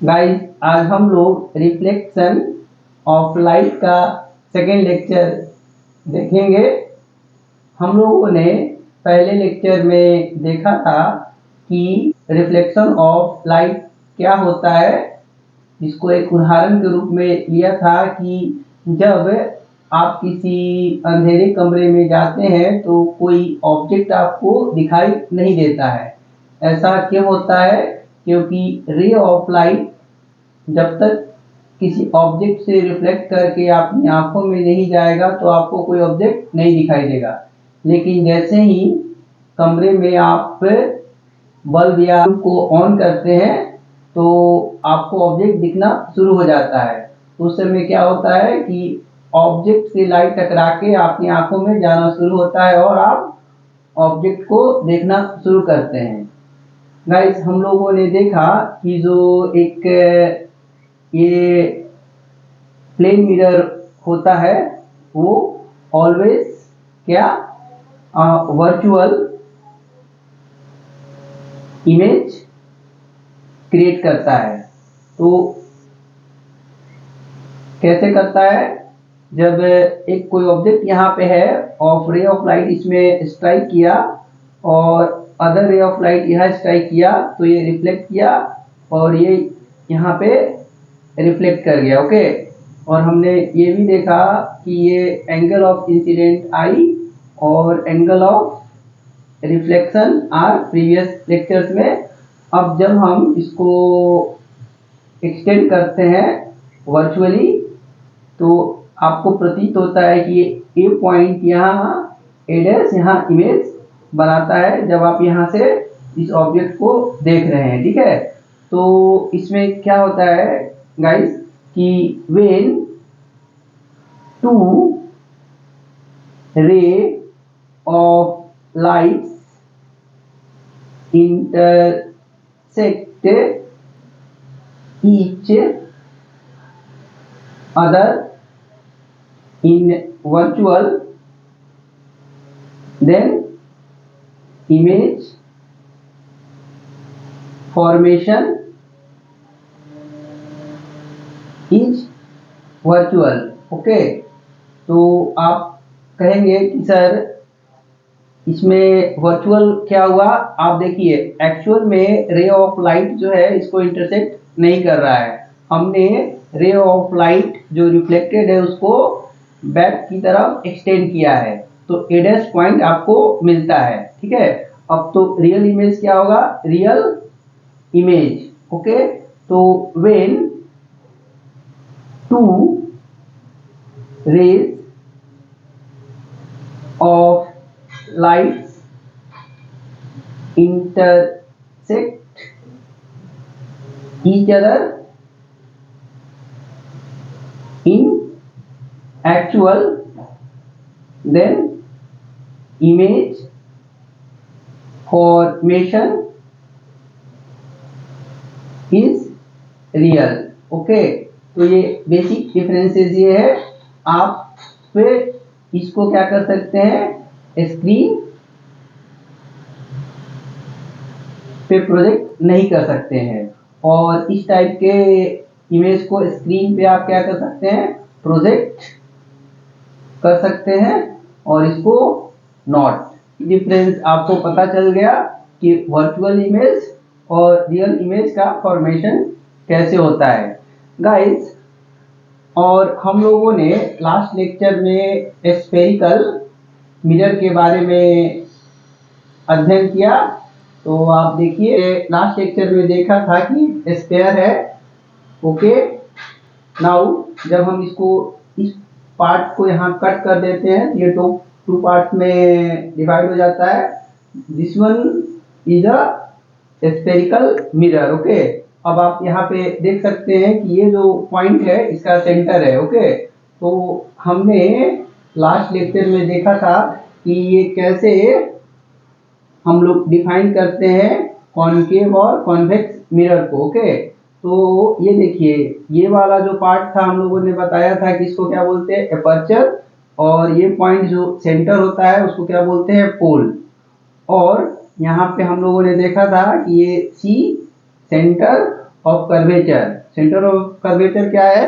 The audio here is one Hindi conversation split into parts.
गाइस, आज हम लोग रिफ्लेक्शन ऑफ लाइट का सेकेंड लेक्चर देखेंगे। हम लोगों ने पहले लेक्चर में देखा था कि रिफ्लेक्शन ऑफ लाइट क्या होता है। इसको एक उदाहरण के रूप में लिया था कि जब आप किसी अंधेरे कमरे में जाते हैं तो कोई ऑब्जेक्ट आपको दिखाई नहीं देता है। ऐसा क्यों होता है? क्योंकि रे ऑफ लाइट जब तक किसी ऑब्जेक्ट से रिफ्लेक्ट करके आपकी आंखों में नहीं जाएगा तो आपको कोई ऑब्जेक्ट नहीं दिखाई देगा। लेकिन जैसे ही कमरे में आप बल्ब या को ऑन करते हैं तो आपको ऑब्जेक्ट दिखना शुरू हो जाता है। उस समय क्या होता है कि ऑब्जेक्ट से लाइट टकरा के आपकी आंखों में जाना शुरू होता है और आप ऑब्जेक्ट को देखना शुरू करते हैं। गाइस, हम लोगों ने देखा कि जो एक ये प्लेन मिरर होता है वो ऑलवेज क्या वर्चुअल इमेज क्रिएट करता है। तो कैसे करता है? जब एक कोई ऑब्जेक्ट यहाँ पे है और रे ऑफ लाइट इसमें स्ट्राइक किया और अदर रे ऑफ लाइट यहाँ स्ट्राइक किया तो ये रिफ्लेक्ट किया और ये यहाँ पे रिफ्लेक्ट कर गया। ओके, और हमने ये भी देखा कि ये एंगल ऑफ इंसिडेंट आई और angle of reflection our previous lectures में। अब जब हम इसको एक्सटेंड करते हैं वर्चुअली तो आपको प्रतीत होता है कि ए पॉइंट यहाँ ए डैश यहाँ इमेज बनाता है जब आप यहाँ से इस ऑब्जेक्ट को देख रहे हैं। ठीक है, तो इसमें क्या होता है गाइस कि when two ray of lights intersect each other in virtual, then image formation is virtual। Okay, तो आप कहेंगे कि सर इसमें वर्चुअल क्या हुआ? आप देखिए, एक्चुअल में रे ऑफ लाइट जो है इसको इंटरसेक्ट नहीं कर रहा है। हमने रे ऑफ लाइट जो रिफ्लेक्टेड है उसको बैक की तरफ एक्सटेंड किया है तो ए डैश पॉइंट आपको मिलता है। ठीक है, अब तो रियल इमेज क्या होगा? Real image. ओके, तो when two rays of lights intersect each other in actual, then image formation is real। Okay, तो ये बेसिक डिफरेंसेस ये है। आप फिर इसको क्या कर सकते हैं? स्क्रीन पे प्रोजेक्ट नहीं कर सकते हैं और इस टाइप के इमेज को स्क्रीन पे आप क्या कर सकते हैं? प्रोजेक्ट कर सकते हैं और इसको नॉट। डिफरेंस आपको पता चल गया कि वर्चुअल इमेज और रियल इमेज का फॉर्मेशन कैसे होता है गाइस। और हम लोगों ने लास्ट लेक्चर में स्फेरिकल मिरर के बारे में अध्ययन किया। तो आप देखिए, लास्ट लेक्चर में देखा था कि स्फेयर है। ओके, नाउ जब हम इसको इस पार्ट को यहाँ कट कर देते हैं ये टू पार्ट में डिवाइड हो जाता है। This one is a spherical mirror. Okay, अब आप यहाँ पे देख सकते हैं कि ये जो पॉइंट है इसका सेंटर है। ओके, तो हमने लास्ट लेक्चर में देखा था कि ये कैसे हम लोग डिफाइन करते हैं कॉनकेव और कॉन्वेक्स मिरर को। ओके, तो ये देखिए, ये वाला जो पार्ट था हम लोगों ने बताया था कि इसको क्या बोलते हैं? एपर्चर। और ये पॉइंट जो सेंटर होता है उसको क्या बोलते हैं? पोल। और यहाँ पे हम लोगों ने देखा था कि ये C centre of curvature. Centre of curvature क्या है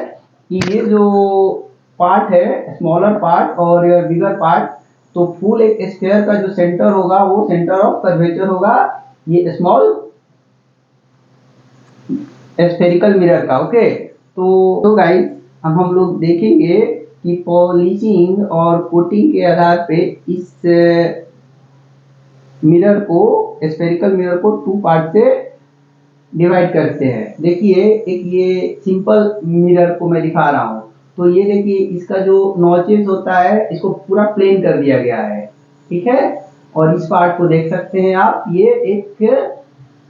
कि ये जो पार्ट है, स्मॉलर पार्ट और बिगर पार्ट, तो फुल एक स्फीयर का जो सेंटर होगा वो सेंटर ऑफ कर्वेचर होगा ये स्मॉल स्फेरिकल मिरर का। ओके, तो गाइस अब हम लोग देखेंगे कि पॉलिशिंग और कोटिंग के आधार पे इस मिरर को, स्फेरिकल मिरर को टू पार्ट से डिवाइड करते हैं। देखिए एक ये सिंपल मिरर को मैं दिखा रहा हूँ, तो ये देखिए इसका जो नॉचेस होता है इसको पूरा प्लेन कर दिया गया है, ठीक है। और इस पार्ट को देख सकते हैं आप, ये एक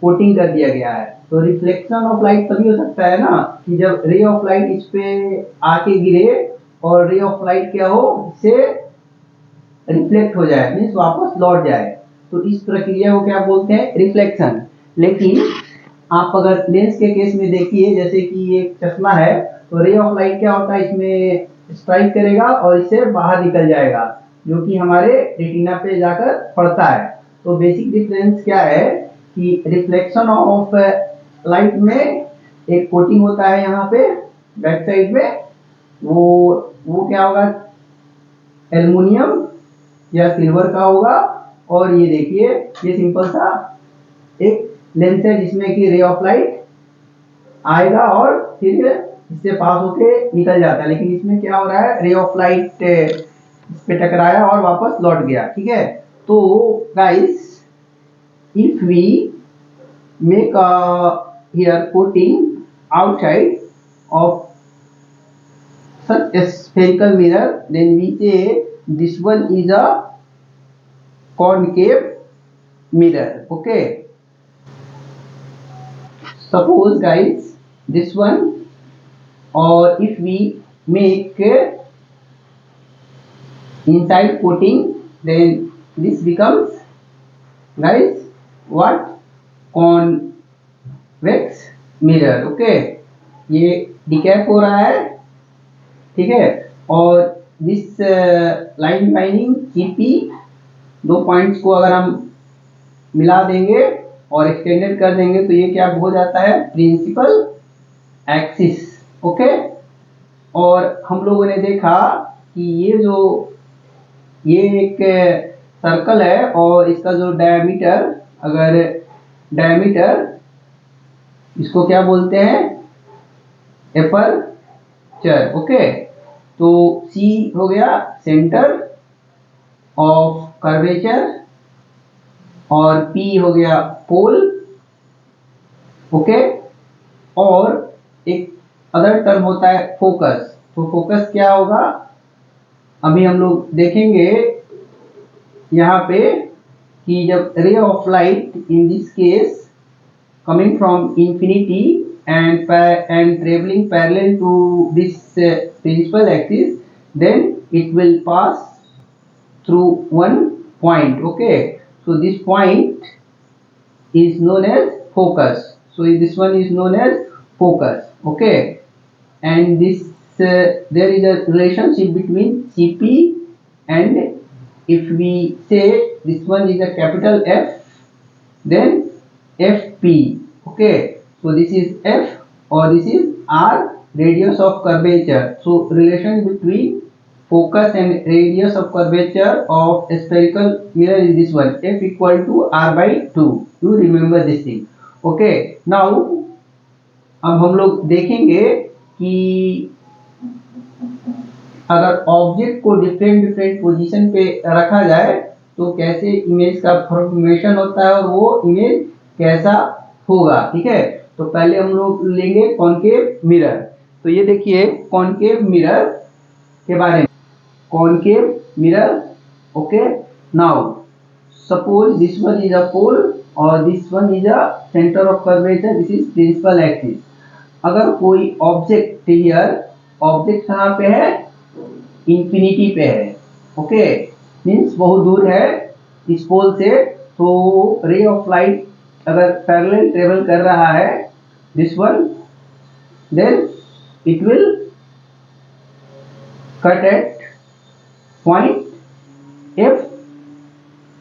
कोटिंग कर दिया गया है। तो रिफ्लेक्शन ऑफ लाइट तभी हो सकता है ना कि जब रे ऑफ लाइट इस पे आके गिरे और रे ऑफ लाइट क्या हो, इससे रिफ्लेक्ट हो जाए, मीन्स वापस लौट जाए। तो इस प्रक्रिया को क्या बोलते हैं, रिफ्लेक्शन। लेकिन आप अगर लेंस के केस में देखिए, जैसे कि ये चश्मा है, तो रे ऑफ लाइट क्या होता है, इसमें स्ट्राइक करेगा और इससे बाहर निकल जाएगा, जो कि हमारे रेटिना पे जाकर पड़ता है। तो बेसिक डिफरेंस क्या है कि रिफ्लेक्शन ऑफ लाइट में एक कोटिंग होता है यहाँ पे बैक साइड में, वो क्या होगा, एल्युमिनियम या सिल्वर का होगा। और ये देखिए ये सिंपल सा एक लेंस है जिसमें कि रे ऑफ लाइट आएगा और फिर इससे पास होके निकल जाता है। लेकिन इसमें क्या हो रहा है, रे ऑफ लाइट इस पे टकराया और वापस लौट गया, ठीक है। तो guys if we make a here coating outside of such a spherical mirror, then we say this one is a concave mirror. Okay, suppose guys this one, or if we make inside coating, then this becomes guys what, convex mirror. Okay, ये डिकैप हो रहा है, ठीक है। और दिस लाइन बाइंडिंग सीपी, दो पॉइंट्स को अगर हम मिला देंगे और एक्सटेंडेड कर देंगे तो ये क्या हो जाता है, प्रिंसिपल एक्सिस। ओके, और हम लोगों ने देखा कि ये एक सर्कल है और इसका जो डायमीटर, अगर डायमीटर इसको क्या बोलते हैं, एपर्चर। ओके, तो C हो गया सेंटर ऑफ कर्वेचर और P हो गया पोल। ओके, और एक अदर टर्म होता है फोकस। तो फोकस क्या होगा, अभी हम लोग देखेंगे यहाँ पे कि जब रे of light in this case coming from infinity and traveling parallel to this principal axis, then it will pass through one point. Okay, so this point is known as focus. So this one is known as focus. Okay, and this there is a relationship between CP, and if we say this one is a capital F, then FP. Okay, so this is F or this is R, radius of curvature. So relation between focus and radius of curvature of a spherical mirror is this one, F equal to R by 2. You remember this thing. Okay, now अब हम लोग देखेंगे कि अगर ऑब्जेक्ट को डिफरेंट पोजीशन पे रखा जाए तो कैसे इमेज का फॉर्मेशन होता है और वो इमेज कैसा होगा, ठीक है। तो पहले हम लोग लेंगे कॉनकेव मिरर। तो ये देखिए कॉनकेव मिरर के बारे में, concave mirror. Okay, now suppose this one is a pole और this one is a centre of curvature, this is principal axis. अगर कोई ऑब्जेक्ट हियर, ऑब्जेक्ट कहाँ पे है, इंफिनिटी पे है। ओके, मीन्स बहुत दूर है इस पोल से, तो रे ऑफ लाइट अगर पैरेलल ट्रेवल कर रहा है this one, then it will cut at point F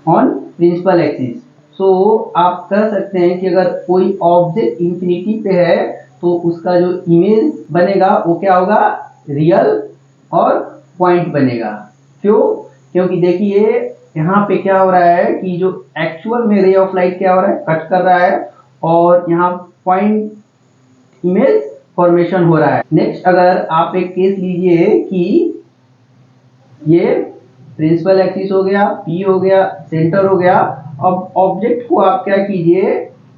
on principal axis. So आप कह सकते हैं कि अगर कोई ऑब्जेक्ट इंफिनिटी पे है तो उसका जो इमेज बनेगा वो क्या होगा, रियल और पॉइंट बनेगा। क्यों? क्योंकि देखिए यहाँ पे क्या हो रहा है कि जो एक्चुअल में रे ऑफ लाइट क्या हो रहा है, कट कर रहा है और यहाँ पॉइंट इमेज फॉर्मेशन हो रहा है। नेक्स्ट अगर आप एक केस लीजिए कि ये प्रिंसिपल एक्सिस हो गया, पी हो गया, सेंटर हो गया। अब ऑब्जेक्ट को आप क्या कीजिए,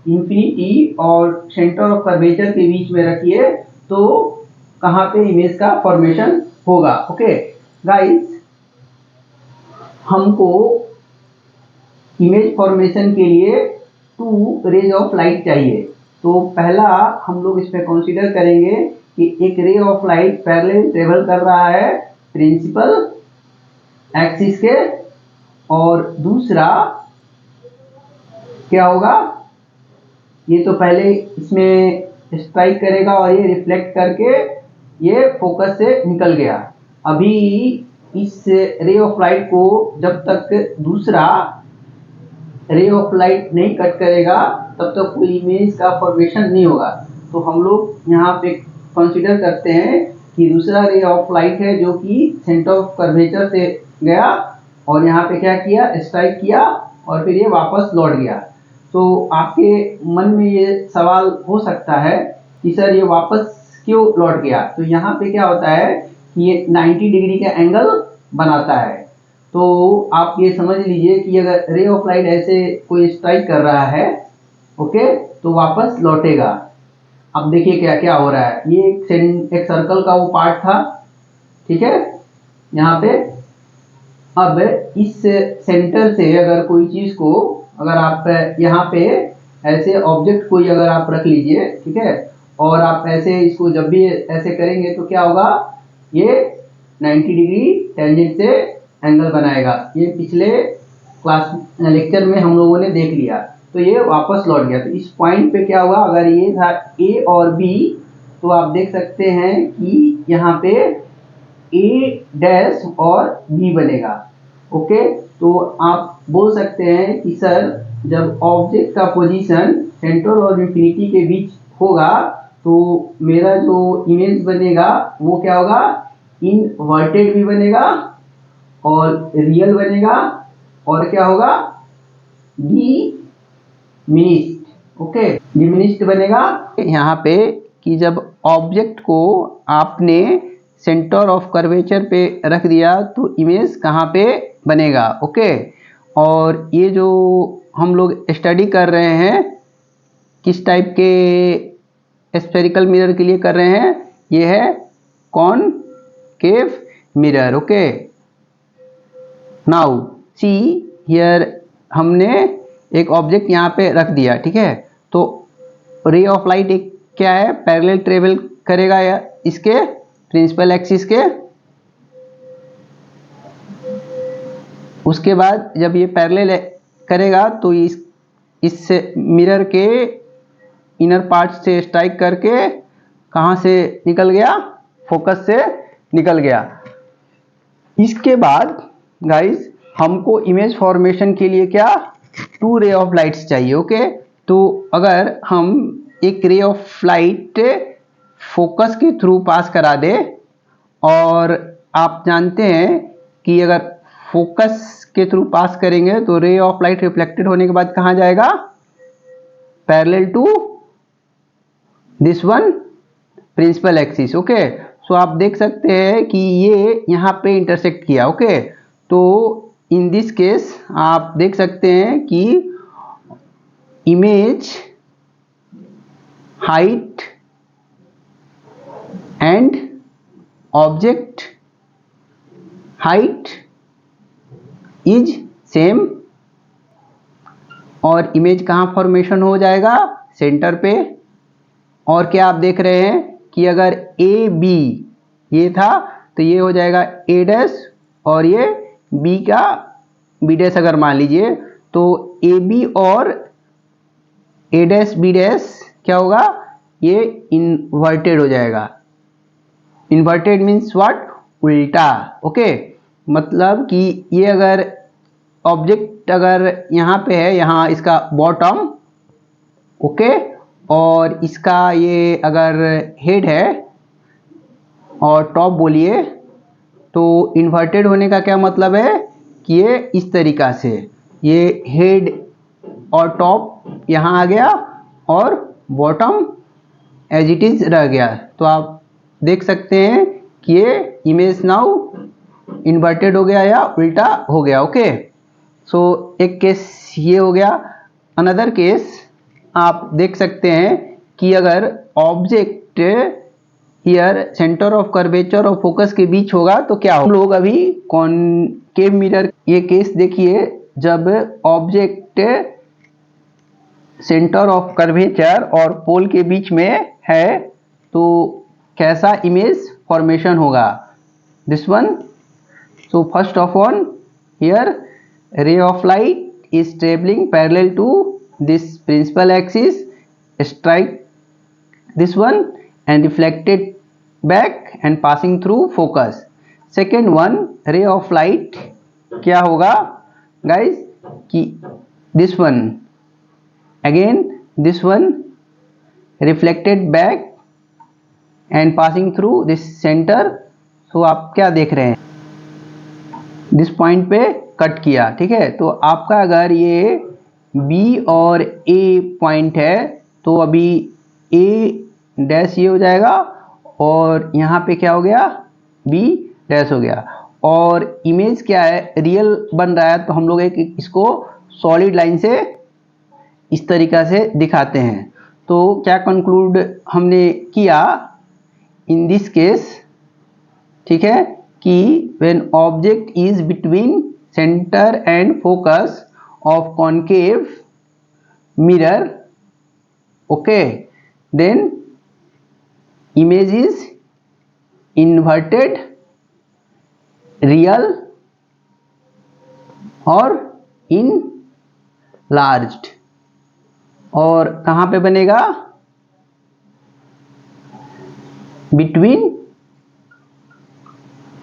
इंफिनिटी और सेंटर ऑफ कर्वेचर के बीच में रखिए, तो कहाँ पे इमेज का फॉर्मेशन होगा। ओके गाइस, हमको इमेज फॉर्मेशन के लिए 2 रेज ऑफ लाइट चाहिए। तो पहला हम लोग इसमें कंसीडर करेंगे कि एक रे ऑफ लाइट पैरेलल ट्रेवल कर रहा है प्रिंसिपल एक्सिस के, और दूसरा क्या होगा, ये तो पहले इसमें स्ट्राइक करेगा और ये रिफ्लेक्ट करके ये फोकस से निकल गया। अभी इस रे ऑफ लाइट को जब तक दूसरा रे ऑफ लाइट नहीं कट करेगा तब तक कोई इमेज का फॉर्मेशन नहीं होगा। तो हम लोग यहाँ पे कंसीडर करते हैं कि दूसरा रे ऑफ लाइट है जो कि सेंटर ऑफ कर्वेचर से गया और यहाँ पे क्या किया, स्ट्राइक किया और फिर ये वापस लौट गया। तो आपके मन में ये सवाल हो सकता है कि सर ये वापस क्यों लौट गया। तो यहाँ पे क्या होता है कि ये 90 डिग्री का एंगल बनाता है। तो आप ये समझ लीजिए कि अगर रे ऑफ लाइट ऐसे कोई स्ट्राइक कर रहा है, ओके, तो वापस लौटेगा। अब देखिए क्या क्या हो रहा है, ये एक सर्कल का वो पार्ट था, ठीक है, यहाँ पे। अब इस सेंटर से अगर कोई चीज को, अगर आप यहाँ पे ऐसे ऑब्जेक्ट कोई अगर आप रख लीजिए, ठीक है, और आप ऐसे इसको जब भी ऐसे करेंगे तो क्या होगा, ये 90 डिग्री टेंजेंट से एंगल बनाएगा। ये पिछले क्लास लेक्चर में हम लोगों ने देख लिया। तो ये वापस लौट गया। तो इस पॉइंट पे क्या हुआ, अगर ये था ए और बी, तो आप देख सकते हैं कि यहाँ पे ए डैश और बी बनेगा। ओके, तो आप बोल सकते हैं कि सर जब ऑब्जेक्ट का पोजीशन सेंटर और इंफिनिटी के बीच होगा तो मेरा जो इमेज बनेगा वो क्या होगा, इनवर्टेड भी बनेगा और रियल बनेगा और क्या होगा, डिमिनिश्ड। ओके, डिमिनिश्ड बनेगा। यहाँ पे कि जब ऑब्जेक्ट को आपने सेंटर ऑफ कर्वेचर पे रख दिया तो इमेज कहाँ पे बनेगा। ओके, और ये जो हम लोग स्टडी कर रहे हैं किस टाइप के स्फेरिकल मिरर के लिए कर रहे हैं, ये है concave mirror. Okay, now see here, हमने एक ऑब्जेक्ट यहाँ पे रख दिया, ठीक है। तो रे ऑफ लाइट एक क्या है, पैरेलल ट्रेवल करेगा या इसके प्रिंसिपल एक्सिस के। उसके बाद जब ये पैरेलल करेगा तो इस मिरर के इनर पार्ट से स्ट्राइक करके कहाँ से निकल गया, फोकस से निकल गया। इसके बाद गाइस हमको इमेज फॉर्मेशन के लिए क्या, 2 रे ऑफ लाइट्स चाहिए। ओके, तो अगर हम एक रे ऑफ लाइट फोकस के थ्रू पास करा दे, और आप जानते हैं कि अगर फोकस के थ्रू पास करेंगे तो रे ऑफ लाइट रिफ्लेक्टेड होने के बाद कहाँ जाएगा, parallel to this one principal axis. Okay, so आप देख सकते हैं कि ये यहाँ पे इंटरसेक्ट किया। ओके, तो इन दिस केस आप देख सकते हैं कि image height and object height is same, और इमेज कहाँ फॉर्मेशन हो जाएगा, सेंटर पे। और क्या आप देख रहे हैं कि अगर ए बी ये था तो ये हो जाएगा ए डैश, और ये बी का बी डैश अगर मान लीजिए तो ए बी और ए डैश बी डैश क्या होगा, ये इन्वर्टेड हो जाएगा। इन्वर्टेड मीन्स व्हाट, उल्टा। ओके, मतलब कि ये अगर ऑब्जेक्ट अगर यहाँ पे है, यहाँ इसका बॉटम, ओके, और इसका ये अगर हेड है और टॉप बोलिए, तो इन्वर्टेड होने का क्या मतलब है कि ये इस तरीका से, ये हेड और टॉप यहाँ आ गया और बॉटम एज इट इज रह गया। तो आप देख सकते हैं कि ये इमेज नाउ इन्वर्टेड हो गया या उल्टा हो गया। ओके, सो एक केस ये हो गया। अनदर केस आप देख सकते हैं कि अगर object here centre of curvature और फोकस के बीच होगा तो क्या होगा। हम लोग अभी कॉनकेव मिरर ये केस देखिए, जब ऑब्जेक्ट सेंटर ऑफ कर्वेचर और पोल के बीच में है तो कैसा इमेज फॉर्मेशन होगा, this one. So first of all here ray of light is traveling parallel to this principal axis, strike this one and reflected back and passing through focus. Second one, ray of light क्या होगा guys कि this one again, this one reflected back and passing through this center. so आप क्या देख रहे हैं, दिस पॉइंट पे कट किया, ठीक है। तो आपका अगर ये B और A पॉइंट है तो अभी A डैश ये हो जाएगा और यहाँ पे क्या हो गया, B डैश हो गया। और इमेज क्या है, रियल बन रहा है, तो हम लोग एक इसको सॉलिड लाइन से इस तरीका से दिखाते हैं। तो क्या कंक्लूड हमने किया इन दिस केस, ठीक है, कि when object is between center and focus of concave mirror, okay, then image is inverted, real और enlarged। और कहाँ पे बनेगा, between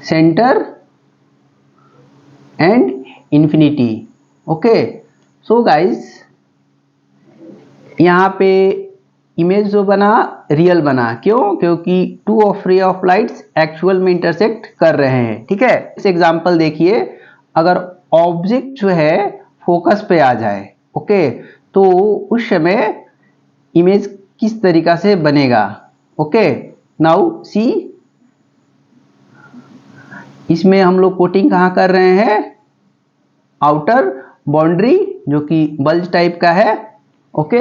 centre and infinity. Okay, so guys यहाँ पे इमेज जो बना रियल बना, क्यों, क्योंकि टू ऑफ रे ऑफ लाइट्स एक्चुअल में इंटरसेक्ट कर रहे हैं, ठीक है। इस एग्जांपल देखिए, अगर ऑब्जेक्ट जो है फोकस पे आ जाए, ओके, तो उस समय इमेज किस तरीका से बनेगा। ओके, नाउ सी, इसमें हम लोग कोटिंग कहाँ कर रहे हैं, आउटर बाउंड्री जो कि बल्ज टाइप का है। ओके,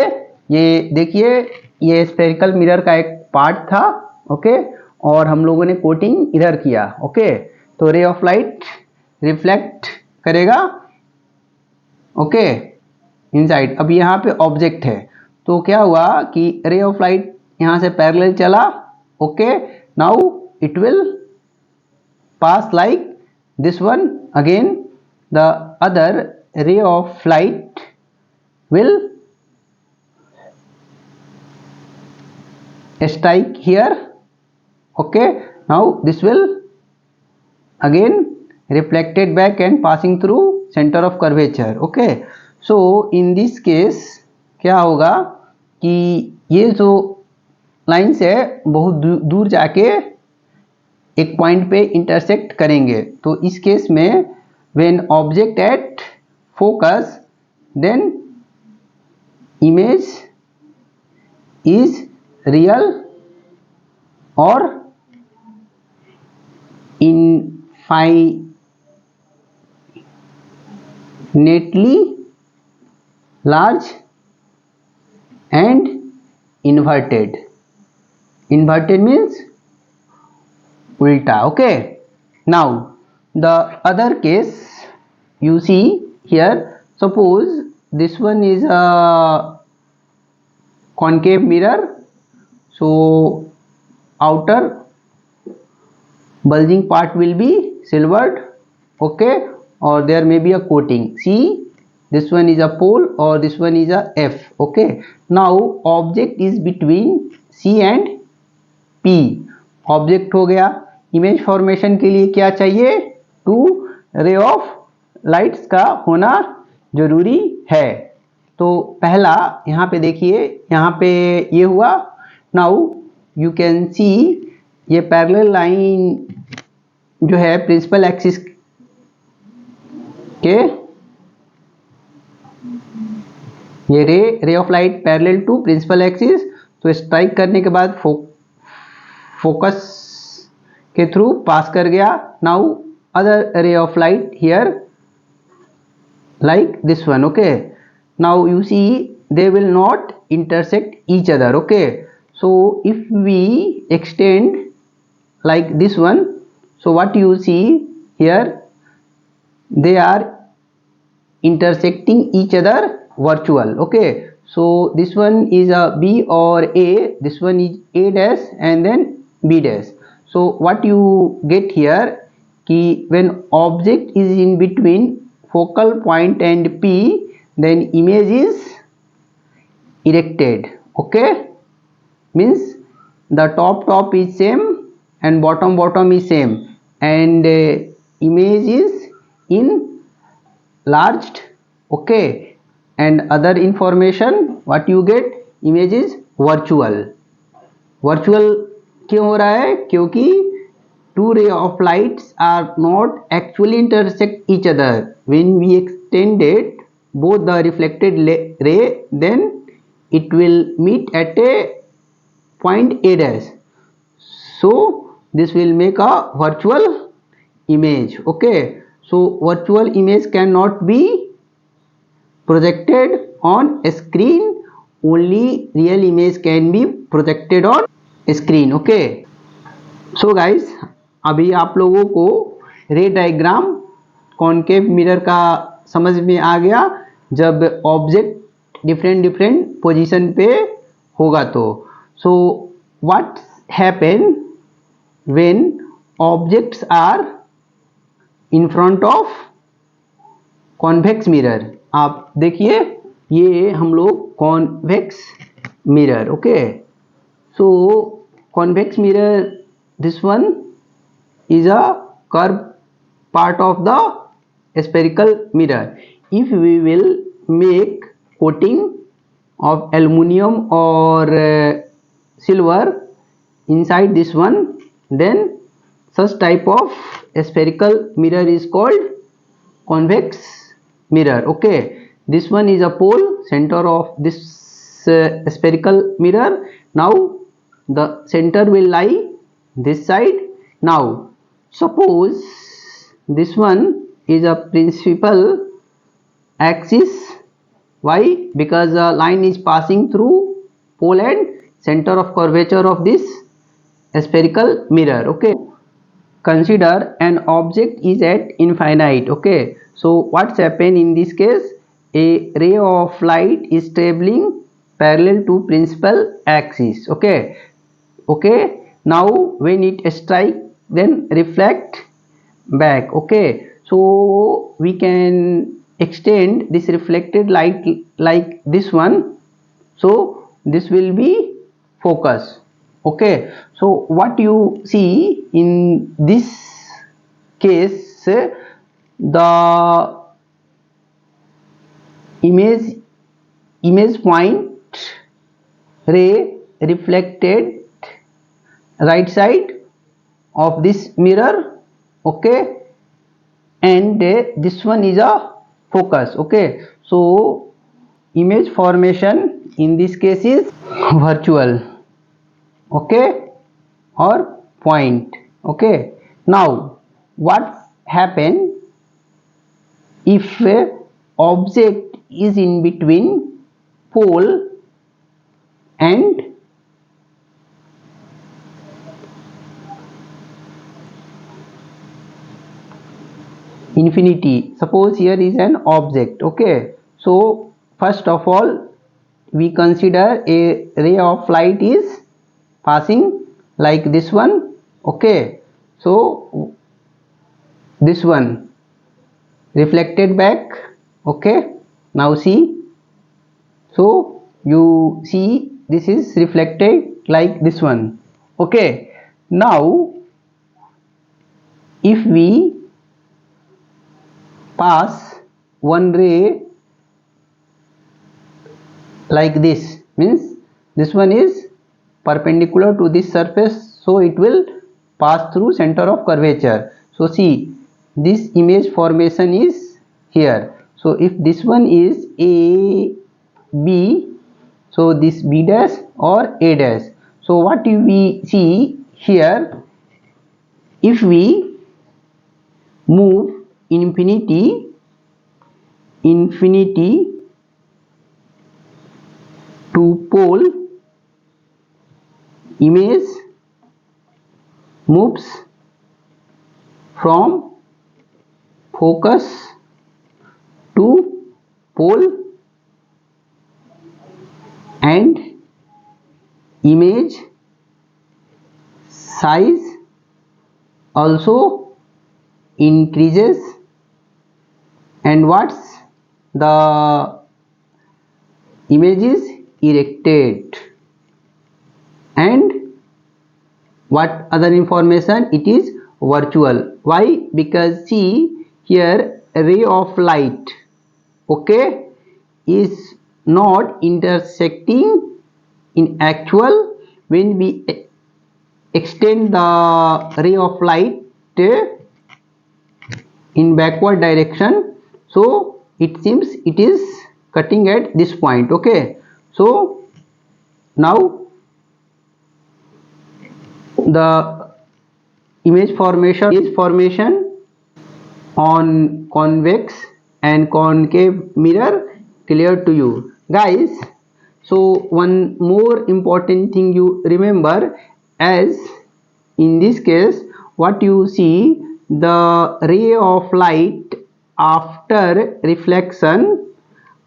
ये देखिए, ये स्फेरिकल मिरर का एक पार्ट था, ओके, और हम लोगों ने कोटिंग इधर किया। ओके, तो रे ऑफ लाइट रिफ्लेक्ट करेगा, ओके, इनसाइड। अब यहाँ पे ऑब्जेक्ट है तो क्या हुआ कि रे ऑफ लाइट यहाँ से पैरेलल चला, okay, now it will pass like this one, again the other ray of light will strike here, okay, now this will again reflected back and passing through center of curvature। okay, so in this case क्या होगा कि ये जो लाइन्स है बहुत दूर जाके एक पॉइंट पे इंटरसेक्ट करेंगे। तो इस केस में when object at focus then image is real और infinitely large and inverted. Inverted means ulta। okay, now the other case you see here, suppose this one is a concave mirror, so outer bulging part will be silvered, okay, or there may be a coating। see, this one is a pole or this one is a F। okay, now object is between C and P। Object हो गया, इमेज फॉर्मेशन के लिए क्या चाहिए, टू रे ऑफ लाइट्स का होना जरूरी है। तो पहला यहाँ पे देखिए, यहाँ पे ये हुआ। नाउ यू कैन सी ये पैरेलल लाइन जो है प्रिंसिपल एक्सिस के, ये ray of light parallel to principal axis, तो स्ट्राइक करने के बाद फोकस के थ्रू पास कर गया। Now other ray of light here like this one, okay? Now you see they will not intersect each other, okay? So if we extend like this one, so what you see here, they are intersecting each other virtual, okay? So this one is a B or A, this one is A dash and then B dash. So what you get here ki when object is in between focal point and P, then image is erected, okay? Means the top is same and bottom is same, and image is enlarged, okay? And other information what you get, image is virtual क्यों हो रहा है? क्योंकि two ray of lights are not actually intersect each other. When we extended both the reflected ray, then it will meet at a point A dash. So this will make a virtual image, okay? So virtual image cannot be projected on a screen, only real image can be projected on screen, okay? So guys, अभी आप लोगों को रे डायग्राम कॉनकेव मिरर का समझ में आ गया। जब ऑब्जेक्ट डिफरेंट पोजीशन पे होगा तो so what happen when objects are in front of convex mirror. आप देखिए ये हम लोग convex mirror, okay? So convex mirror, this one is a curved part of the spherical mirror. If we will make coating of aluminum or silver inside this one, then such type of spherical mirror is called convex mirror, okay? This one is a pole center of this spherical mirror. Now the center will lie this side. Now suppose this one is a principal axis. Why? Because a line is passing through pole and center of curvature of this spherical mirror, okay? Consider an object is at infinite, okay? So what's happened in this case? A ray of light is traveling parallel to principal axis, okay? Now when it strike, then reflect back, okay? So we can extend this reflected light like this one, so this will be focus, okay? So what you see in this case, the image point ray reflected right side of this mirror, okay? And this one is a focus, okay? So image formation in this case is virtual, okay, or point, okay? Now what happen if object is in between pole and infinity? Suppose here is an object, okay? So first of all we consider a ray of light is passing like this one, okay? So this one reflected back, okay? Now see, so you see this is reflected like this one, okay? Now if we pass one ray like this, means this one is perpendicular to this surface, so it will pass through center of curvature. So see, this image formation is here. So if this one is A, B, so this B dash or A dash. So what we see here, if we move infinity to pole, image moves from focus to pole, and image size also increases, and what's the image is erected, and what other information, it is virtual. Why? Because see here, a ray of light, okay, is not intersecting in actual. When we extend the ray of light in backward direction, so it seems it is cutting at this point, okay. So now the image formation on convex and concave mirror clear to you guys. So one more important thing you remember, as in this case what you see, the ray of light after reflection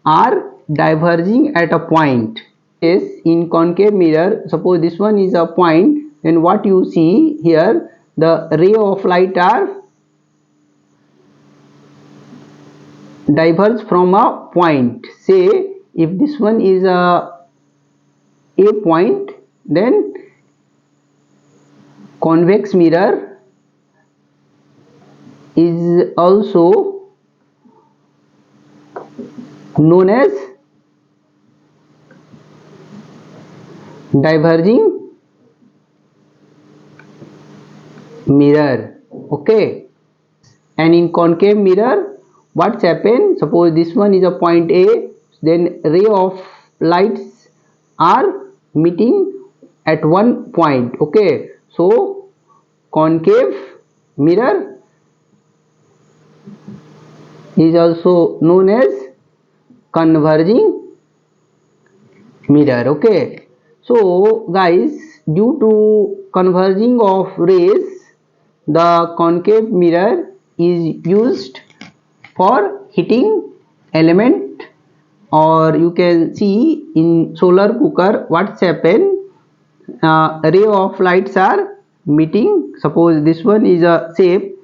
are diverging at a point. Yes, in concave mirror, suppose this one is a point, then what you see here, the ray of light are diverge from a point. Say if this one is a point, then convex mirror is also known as diverging mirror, okay. And in concave mirror, what's happened, suppose this one is a point A, then ray of lights are meeting at one point, okay. So concave mirror is also known as converging mirror, okay. So guys, due to converging of rays, the concave mirror is used for heating element, or you can see in solar cooker what's happened, ray of lights are meeting. Suppose this one is a shape,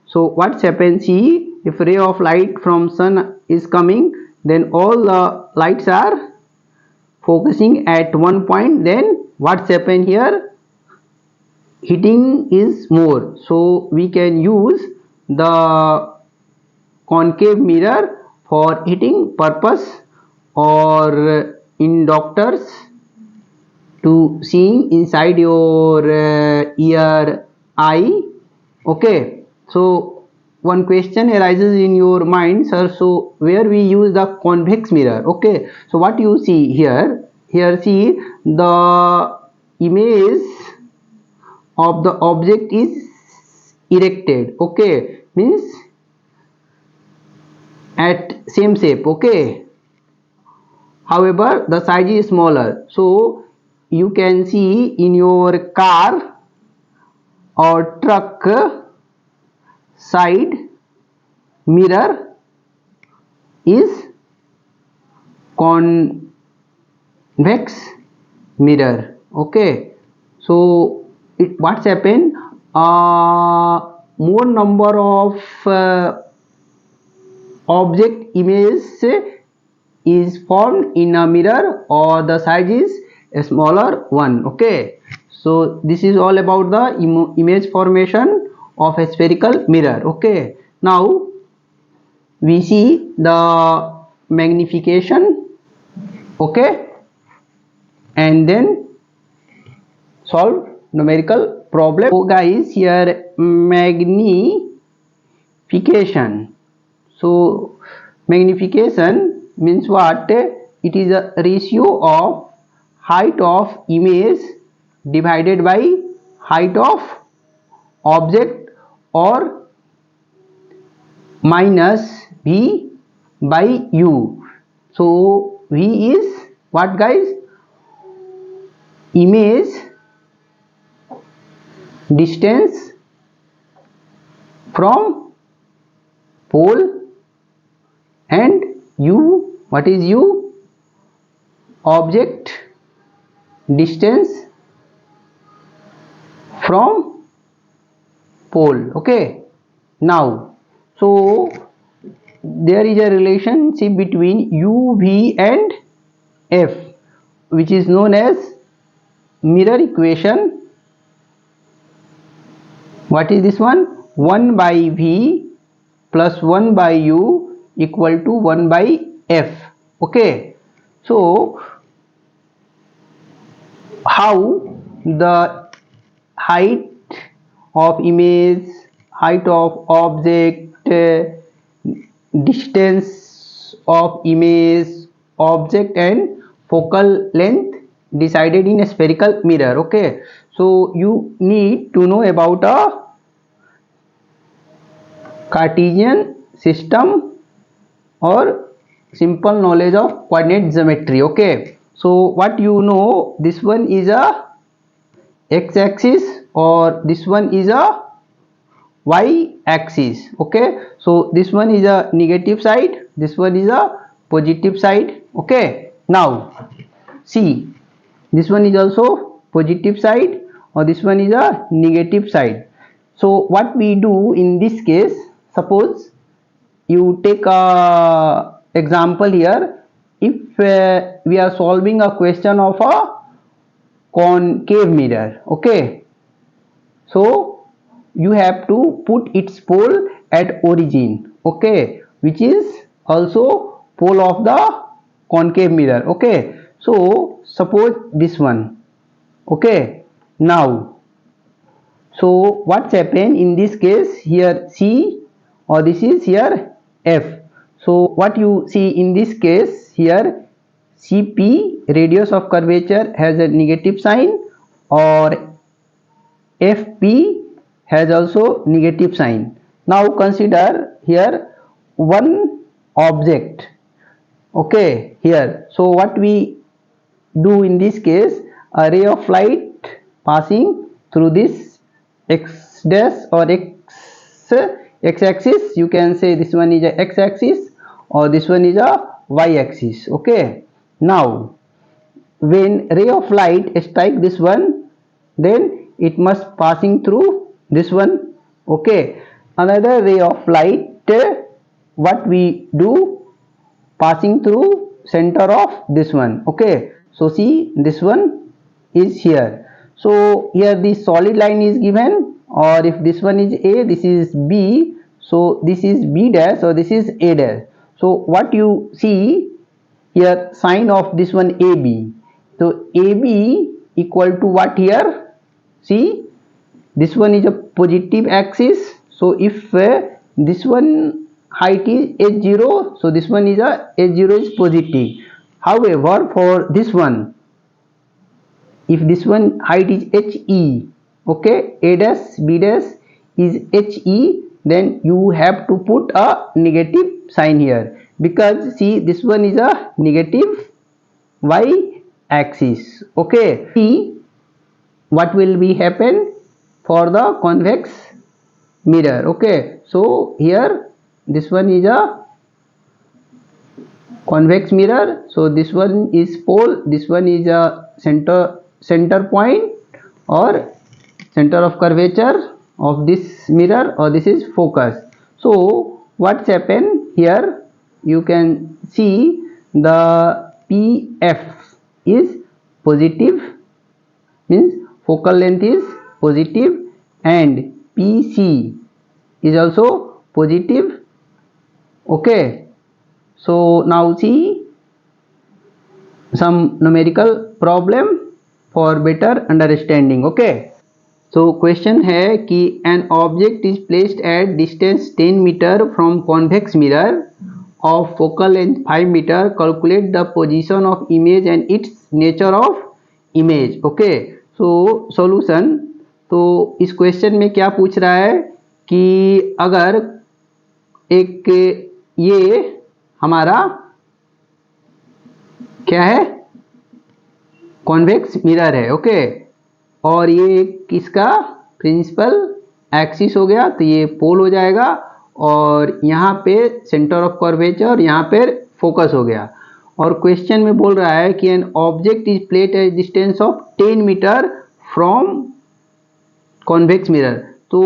so what's happened, see, if ray of light from sun is coming, then all the lights are focusing at one point, then what's happened here, heating is more. So we can use the concave mirror for heating purpose, or in doctors to seeing inside your ear, eye, okay. So one question arises in your mind, sir, so where we use the convex mirror, okay. So what you see here, see the image of the object is erected, okay, means at same shape, okay. However, the size is smaller. So you can see in your car or truck side mirror is convex mirror, okay. So what's happened, more number of object image is formed in a mirror, or the size is a smaller one, okay. So this is all about the image formation of a spherical mirror, okay. Now we see the magnification, okay, and then solve numerical problem. So guys, here magnification. So magnification means what? It is a ratio of height of image divided by height of object, or minus v by u. So v is what guys? Image distance from pole, and u, what is u? Object distance from pole, okay. Now, so there is a relationship between u, v and f, which is known as mirror equation. What is this one? 1 by v plus 1 by u equal to 1 by f, okay. So how the height of image, height of object, distance of image, object and focal length decided in a spherical mirror, okay. So you need to know about a Cartesian system or simple knowledge of coordinate geometry, okay. So what you know, this one is a x-axis or this one is a y-axis, okay. So this one is a negative side, this one is a positive side, okay. Now see, this one is also positive side or this one is a negative side. So what we do in this case, suppose you take a example here. If we are solving a question of a concave mirror, okay, so you have to put its pole at origin, okay, which is also pole of the concave mirror, okay. So suppose this one, okay. Now, so what's happened in this case, here C or this is here F. So what you see in this case, here CP, radius of curvature, has a negative sign, or FP has also negative sign. Now consider here one object, okay, here. So what we do in this case, a ray of light passing through this x dash or x axis, you can say this one is a x axis or this one is a y axis, okay. Now when ray of light strike this one, then it must passing through this one, okay. Another ray of light, what we do, passing through center of this one, okay. So see, this one is here. So here this solid line is given, or if this one is A, this is B, so this is B dash or this is A dash. So what you see here, sign of this one AB. So AB equal to what here? See, this one is a positive axis. So if this one height is h0, so this one is a h0 is positive. However, for this one, if this one height is he, okay, a dash b dash is he, then you have to put a negative sign here, because see, this one is a negative y axis, okay. See what will be happen for the convex mirror, okay. So here this one is a convex mirror, so this one is pole, this one is a center point or center of curvature of this mirror, or this is focus. So what's happened here, you can see the PF is positive, means focal length is positive, and PC is also positive, Okay, so now see some numerical problem for better understanding. Okay, so question है कि an object is placed at distance 10 meter from convex mirror of focal length 5 meter. Calculate the position of image and its nature of image. Okay, so solution. तो इस क्वेश्चन में क्या पूछ रहा है कि अगर एक ये हमारा क्या है, कॉन्वेक्स मिरर है। ओके, और ये किसका प्रिंसिपल एक्सिस हो गया, तो ये पोल हो जाएगा, और यहाँ पे सेंटर ऑफ कर्वेचर, यहाँ पे फोकस हो गया। और क्वेश्चन में बोल रहा है कि an object is placed at distance of 10 metre from convex mirror. तो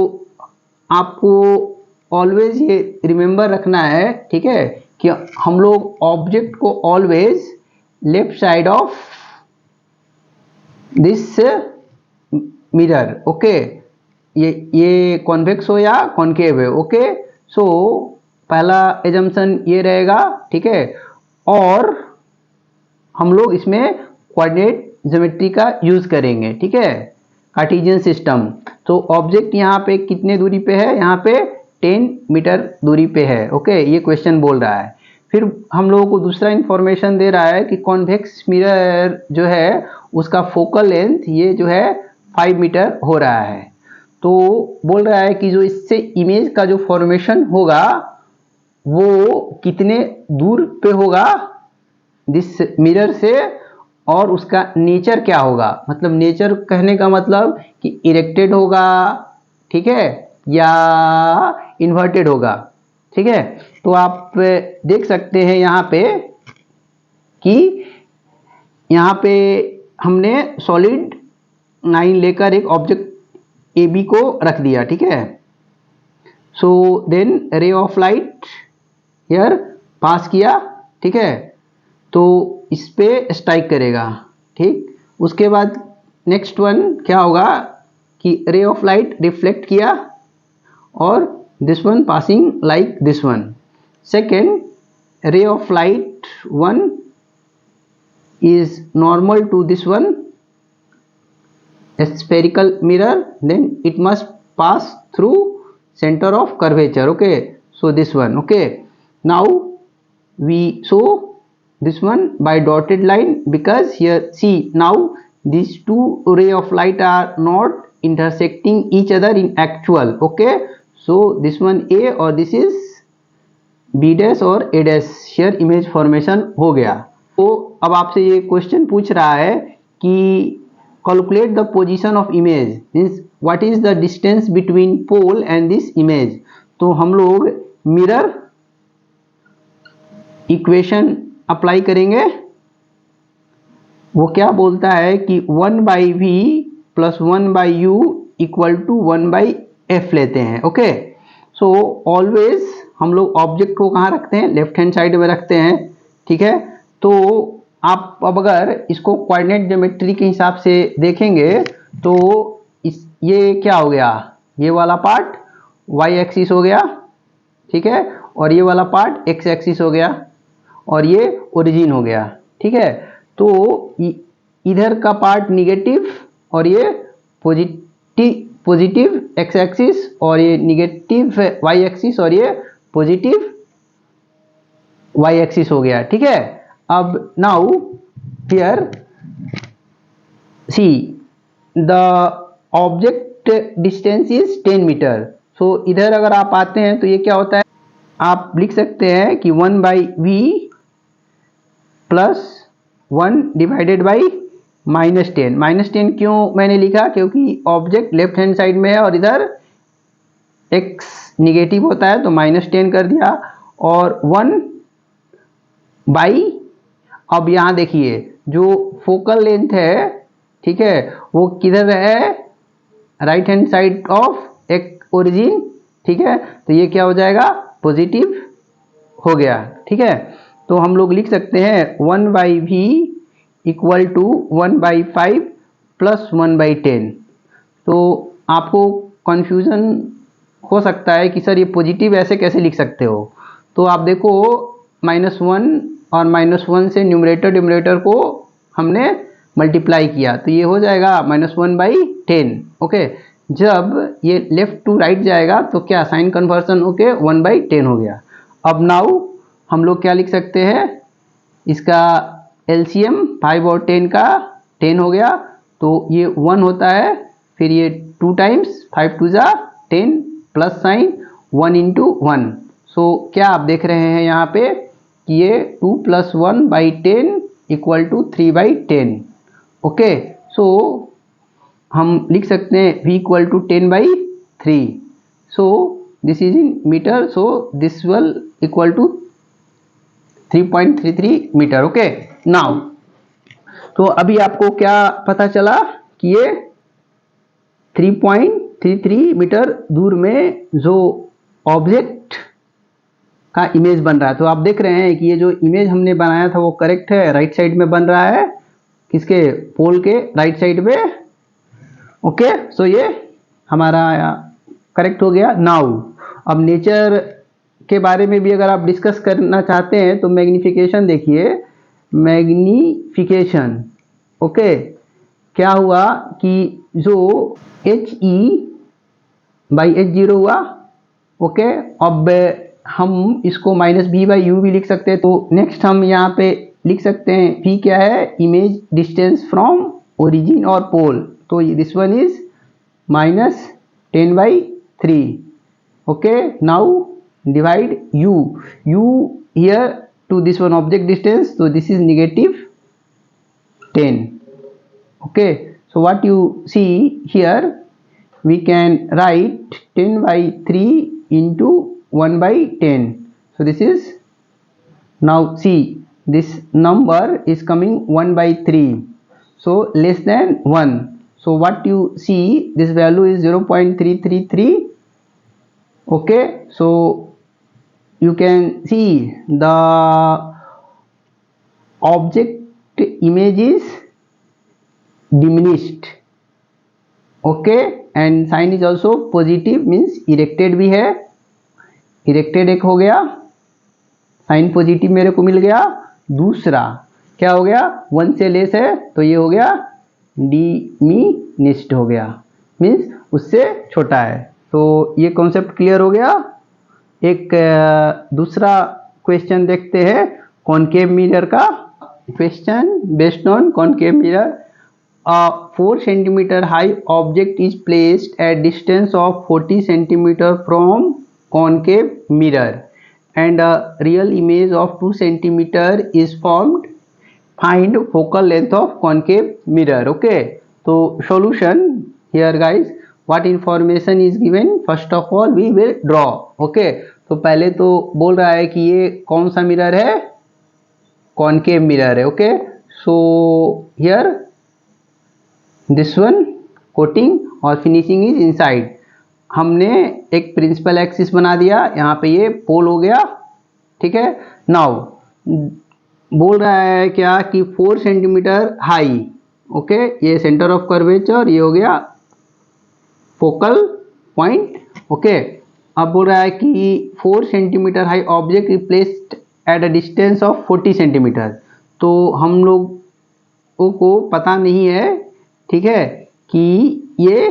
आपको ऑलवेज ये रिमेंबर रखना है, ठीक है, कि हम लोग ऑब्जेक्ट को always left side of this mirror, okay, ये कॉन्वेक्स हो या कॉन्केव है। ओके, सो पहला एजम्पशन ये रहेगा, ठीक है, और हम लोग इसमें कोऑर्डिनेट ज्योमेट्री का यूज करेंगे, ठीक है, कार्टेशियन सिस्टम। तो ऑब्जेक्ट यहाँ पे कितने दूरी पे है, यहाँ पे 10 मीटर दूरी पे है। ओके, ये क्वेश्चन बोल रहा है। फिर हम लोगों को दूसरा इंफॉर्मेशन दे रहा है कि कॉन्वेक्स मिरर जो है उसका फोकल लेंथ ये जो है 5 मीटर हो रहा है। तो बोल रहा है कि जो इससे इमेज का जो फॉर्मेशन होगा वो कितने दूर पे होगा दिस मिरर से, और उसका नेचर क्या होगा। मतलब नेचर कहने का मतलब कि इरेक्टेड होगा, ठीक है, या इन्वर्टेड होगा, ठीक है। तो आप देख सकते हैं यहाँ पे कि यहाँ पे हमने सॉलिड लाइन लेकर एक ऑब्जेक्ट ए बी को रख दिया, ठीक है। So then ray of light here pass किया, ठीक है, तो इस पे स्ट्राइक करेगा, ठीक। उसके बाद नेक्स्ट वन क्या होगा कि रे ऑफ लाइट रिफ्लेक्ट किया, और this one passing like this one. Second रे of light one is normal to this one a spherical mirror, then it must pass through center of curvature. Okay, so this one. Okay, now we show this one by dotted line, because here see now these two ray of light are not intersecting each other in actual. Okay, so this one A or this is B dash or A dash, here image formation हो गया। तो अब आपसे ये क्वेश्चन पूछ रहा है कि calculate the position of image, means what is the distance between pole and this image. तो हम लोग मिरर इक्वेशन अप्लाई करेंगे। वो क्या बोलता है कि 1/v plus 1/u equal to 1/f लेते हैं। ओके, सो ऑलवेज हम लोग ऑब्जेक्ट को कहाँ रखते हैं, लेफ्ट हैंड साइड में रखते हैं, ठीक है। तो आप अब अगर इसको कोऑर्डिनेट ज्योमेट्री के हिसाब से देखेंगे तो ये क्या हो गया, ये वाला पार्ट वाई एक्सिस हो गया, ठीक है, और ये वाला पार्ट एक्स एक्सिस हो गया, और ये ओरिजिन हो गया, ठीक है। तो इधर का पार्ट निगेटिव और ये पॉजिटिव एक्स एक्सिस, और ये निगेटिव वाई एक्सिस, और ये पॉजिटिव वाई एक्सिस हो गया, ठीक है। अब now here see the object distance is 10 metre. So इधर अगर आप आते हैं तो ये क्या होता है, आप लिख सकते हैं कि 1/v प्लस 1 डिवाइडेड बाई -10। -10 क्यों मैंने लिखा, क्योंकि ऑब्जेक्ट लेफ्ट हैंड साइड में है और इधर x निगेटिव होता है, तो -10 कर दिया, और 1/, अब यहाँ देखिए जो फोकल लेंथ है, ठीक है, वो किधर है, राइट हैंड साइड ऑफ एक ओरिजिन, ठीक है, तो ये क्या हो जाएगा, पॉजिटिव हो गया, ठीक है। तो हम लोग लिख सकते हैं 1/v इक्वल टू 1/5 प्लस 1/10। तो आपको कंफ्यूजन हो सकता है कि सर ये पॉजिटिव ऐसे कैसे लिख सकते हो, तो आप देखो -1 और -1 से न्यूमरेटर डिनोमिनेटर को हमने मल्टीप्लाई किया तो ये हो जाएगा -1/10। ओके, जब ये लेफ्ट टू राइट जाएगा तो क्या साइन कन्वर्सन होके 1/10 हो गया। अब नाउ हम लोग क्या लिख सकते हैं, इसका एलसीएम 5 और 10 का 10 हो गया तो ये 1 होता है, फिर ये 2 टाइम्स 5 2 जा 10 प्लस साइन 1 इंटू 1। सो क्या आप देख रहे हैं यहाँ पे कि ये 2 + 1/10 = 3/10। ओके, सो हम लिख सकते हैं v = 10/3। So this is in metre, so this will equal to 3.33 metre. Okay, now तो अभी आपको क्या पता चला कि ये 3.33 मीटर दूर में जो ऑब्जेक्ट का इमेज बन रहा है। तो आप देख रहे हैं कि ये जो इमेज हमने बनाया था वो करेक्ट है, राइट साइड में बन रहा है, किसके, पोल के राइट साइड पे। ओके, सो ये हमारा करेक्ट हो गया। नाउ अब नेचर के बारे में भी अगर आप डिस्कस करना चाहते हैं तो मैग्निफिकेशन देखिए, मैग्निफिकेशन। ओके, क्या हुआ कि जो HE/H0 हुआ। ओके, अब हम इसको -B/U भी लिख सकते हैं। तो नेक्स्ट हम यहाँ पे लिख सकते हैं V क्या है, इमेज डिस्टेंस फ्रॉम ओरिजिन और पोल। तो this one is -10/3। Okay, now divide u here to this one object distance, so this is -10. Okay, so what you see here, we can write 10/3 into 1/10. So this is, now see this number is coming 1/3, so less than 1. So what you see, this value is 0.333. Okay, so you can see the object image is diminished. Okay, and sign is also positive, means erected भी है, erected एक हो गया, साइन पॉजिटिव मेरे को मिल गया। दूसरा क्या हो गया, 1 से लेस है तो ये हो गया डिमिनिश्ड हो गया, मीन्स उससे छोटा है। तो ये कॉन्सेप्ट क्लियर हो गया। एक दूसरा क्वेश्चन देखते हैं कॉनकेव मिरर का। Question based on concave mirror, 4 cm high object is placed at distance of 40 cm from concave mirror and a real image of 2 cm is formed. Find focal length of concave mirror. Okay, so solution here guys, what information is given, first of all we will draw. Okay, तो पहले तो बोल रहा है कि ये कौन सा मिरर है, कॉनकेव मिरर है। Okay, so here this one coating और फिनिशिंग इज इनसाइड। हमने एक प्रिंसिपल एक्सिस बना दिया, यहाँ पे ये पोल हो गया। ठीक है, नाउ बोल रहा है क्या कि 4 cm हाई। ओके, ये सेंटर ऑफ कर्वेचर, ये हो गया फोकल पॉइंट। ओके, अब बोल रहा है कि 4 cm high object is placed at a distance of 40 cm। तो हम लोगों को पता नहीं है, ठीक है, कि ये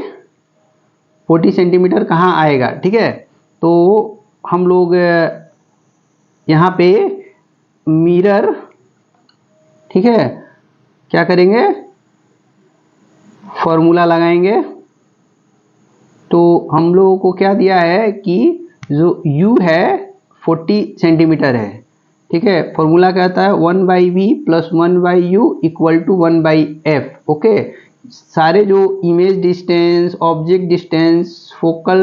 40 cm कहाँ आएगा। ठीक है, तो हम लोग यहाँ पे मिरर, ठीक है, क्या करेंगे, फॉर्मूला लगाएंगे। तो हम लोगों को क्या दिया है कि जो u है 40 सेंटीमीटर है। ठीक है, फॉर्मूला कहता है 1/v + 1/u = 1/f। ओके, सारे जो image distance, object distance, focal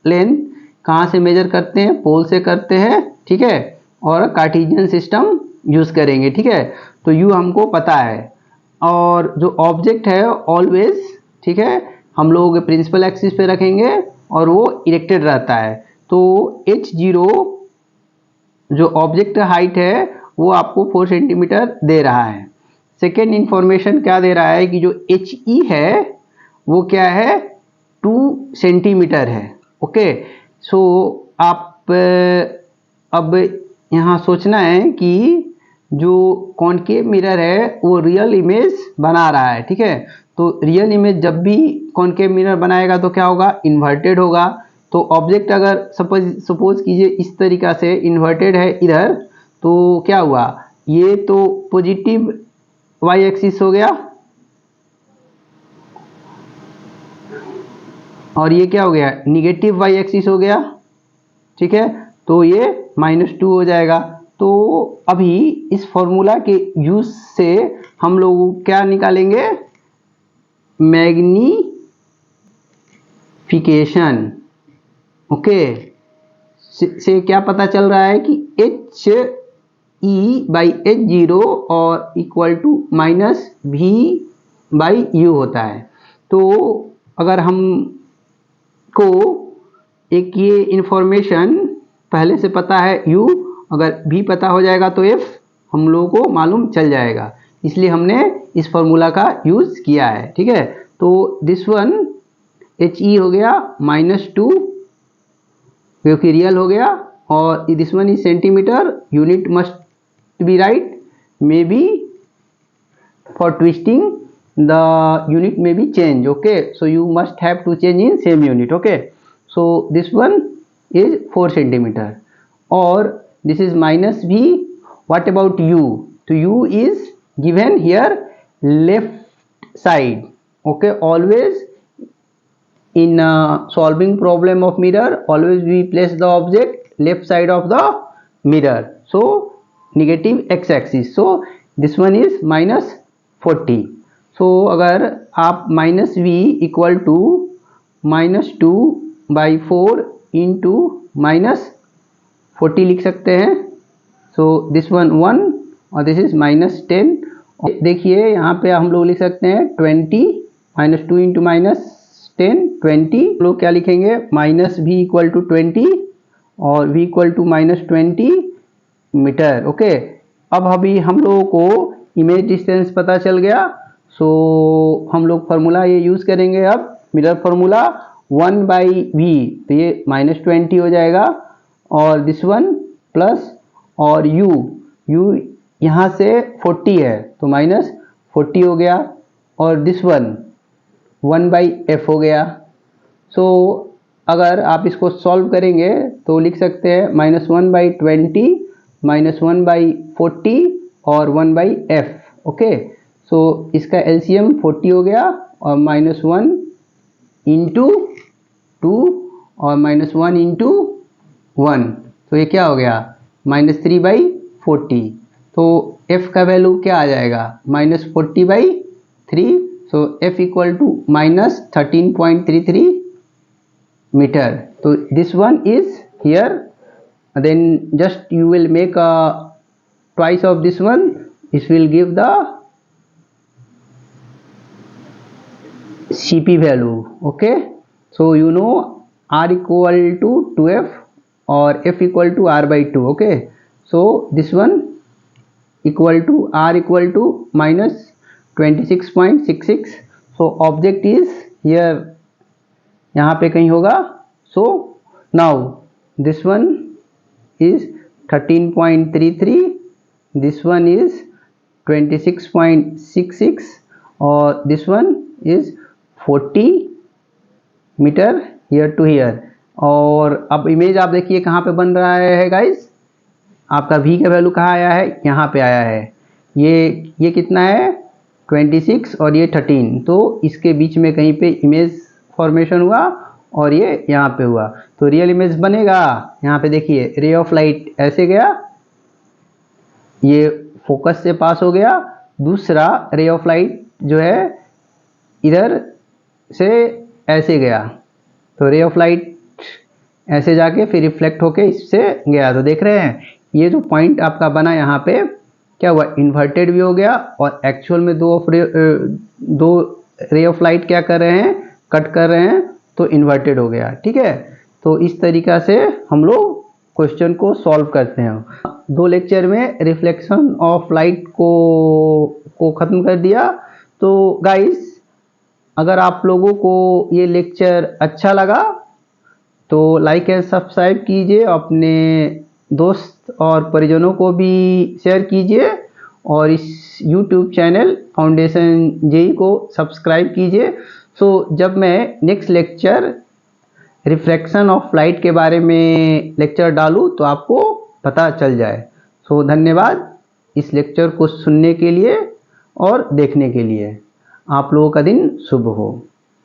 length कहाँ से मेजर करते हैं, पोल से करते हैं। ठीक है, और कार्टेशियन सिस्टम यूज करेंगे। ठीक है, तो u हमको पता है और जो ऑब्जेक्ट है ऑलवेज, ठीक है, हम लोग प्रिंसिपल एक्सिस पे रखेंगे और वो इरेक्टेड रहता है। तो h0 जो ऑब्जेक्ट हाइट है वो आपको 4 सेंटीमीटर दे रहा है। सेकेंड इंफॉर्मेशन क्या दे रहा है कि जो HE है वो क्या है, 2 सेंटीमीटर है। ओके, सो आप अब यहाँ सोचना है कि जो कॉनकेव मिरर है वो रियल इमेज बना रहा है, ठीक है। तो रियल इमेज जब भी कॉनकेव मिरर बनाएगा तो क्या होगा, इन्वर्टेड होगा। तो ऑब्जेक्ट अगर सपोज कीजिए इस तरीका से इन्वर्टेड है इधर, तो क्या हुआ, ये तो पॉजिटिव वाई एक्सिस हो गया और ये क्या हो गया, निगेटिव वाई एक्सिस हो गया, ठीक है। तो ये -2 हो जाएगा। तो अभी इस फॉर्मूला के यूज से हम लोग क्या निकालेंगे, मैग्नीफिकेशन, ओके। से क्या पता चल रहा है कि H E by H zero और इक्वल टू -v/u होता है। तो अगर हम को एक ये इंफॉर्मेशन पहले से पता है u, अगर v पता हो जाएगा तो f हम लोगों को मालूम चल जाएगा, इसलिए हमने इस फॉर्मूला का यूज किया है, ठीक है। तो दिस वन एच ई हो गया -2 क्योंकि रियल हो गया, और this one is centimetre, unit must be right, may be for twisting the unit may be changed, okay, so you must have to change in same unit, okay. So this one is 4 centimeter or this is -v. What about u? So u is given here left side, okay. Always in solving problem of mirror, always we place the object left side of the mirror, so negative x axis, so this one is -40. so अगर आप -v इक्वल टू -2/4 इंटू -40 लिख सकते हैं। सो दिस वन 1 और दिस इज -10। देखिए यहाँ पे हम लोग लिख सकते हैं 20, -2 इंटू -10 20। लोग क्या लिखेंगे, -v इक्वल टू 20 और v equal to -20 metre, okay. अब अभी हम लोगों को इमेज डिस्टेंस पता चल गया, सो हम लोग फार्मूला ये यूज करेंगे अब, मिरर फार्मूला 1/v, तो ये -20 हो जाएगा और दिस वन प्लस और u यहाँ से 40 है तो -40 हो गया और दिस वन 1/f हो गया। सो अगर आप इसको सॉल्व करेंगे तो लिख सकते हैं -1/20 -1/40 और 1/f, ओके। सो इसका एलसीएम 40 हो गया और -1 इंटू 2 और -1 इंटू 1, तो ये क्या हो गया, -3/40। तो f का वैल्यू क्या आ जाएगा, -40/3, so f equal to -13.33 metre. तो this one is here, then just you will make a twice of this one, this will give the CP value, okay. So you know R equal to 2F or F equal to R/2, okay. So this one equal to R equal to -26.66, so object is here, यहाँ पे कहीं होगा। So now this one is 13.33, this one is 26.66 और this one is 40 metre here to here. और अब इमेज आप देखिए कहाँ पे बन रहा है गाइस, आपका v का वैल्यू कहाँ आया है, यहाँ पे आया है। ये कितना है 26 और ये 13, तो इसके बीच में कहीं पे इमेज फॉर्मेशन हुआ और ये यहाँ पे हुआ, तो रियल इमेज बनेगा। यहाँ पे देखिए रे ऑफ लाइट ऐसे गया, ये फोकस से पास हो गया, दूसरा रे ऑफ लाइट जो है इधर से ऐसे गया, तो रे ऑफ लाइट ऐसे जाके फिर रिफ्लेक्ट होके इससे गया। तो देख रहे हैं ये जो पॉइंट आपका बना यहाँ पे क्या हुआ, इन्वर्टेड भी हो गया और एक्चुअल में दो रे ऑफ लाइट क्या कर रहे हैं, कट कर रहे हैं, तो इन्वर्टेड हो गया, ठीक है। तो इस तरीका से हम लोग क्वेश्चन को सॉल्व करते हैं। 2 लेक्चर में रिफ्लेक्शन ऑफ लाइट को ख़त्म कर दिया। तो गाइस अगर आप लोगों को ये लेक्चर अच्छा लगा तो लाइक एंड सब्सक्राइब कीजिए, अपने दोस्त और परिजनों को भी शेयर कीजिए और इस YouTube चैनल फाउंडेशन जेई को सब्सक्राइब कीजिए। सो जब मैं next lecture refraction of light के बारे में लेक्चर डालूँ तो आपको पता चल जाए। सो धन्यवाद इस लेक्चर को सुनने के लिए और देखने के लिए। आप लोगों का दिन शुभ हो।